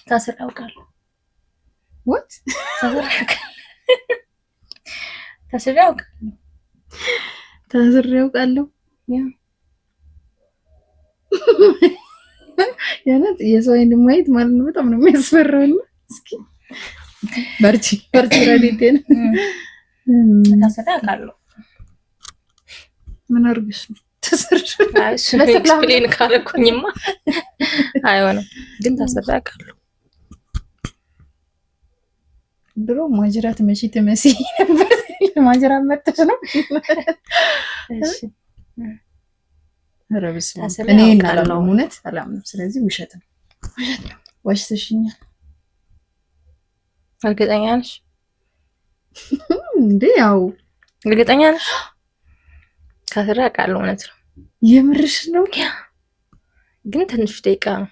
ታስሬ አውቃለሁ። ወት ታስሬ አውቃለሁ። ታስሬ አውቃለሁ። ያነት የሰው አይን ማየት ማለት ነው በጣም ነው የሚያስፈራው። እስኪ በርቺ ረዲቴን ታስሬ አውቃለሁ። ምን አድርገሽ ነው ተሰርሽ? ኤክስፕሌን ካረኩኝማ አይሆንም፣ ግን ታስሬ አውቃለሁ። ድሮ ማጅራት መቼ ትመስይ ነበር? ማጅራት መጥተሽ ነው? እሺ ረብስ እኔ እናላለው እውነት አላምንም። ስለዚህ ውሸት ነው። ዋሽተሽኛል። እርግጠኛ ነሽ እንዴ? ያው እርግጠኛ ነሽ? ታስሬ አውቃለሁ። እውነት ነው። የምርሽ ነው? ግን ትንሽ ደቂቃ ነው።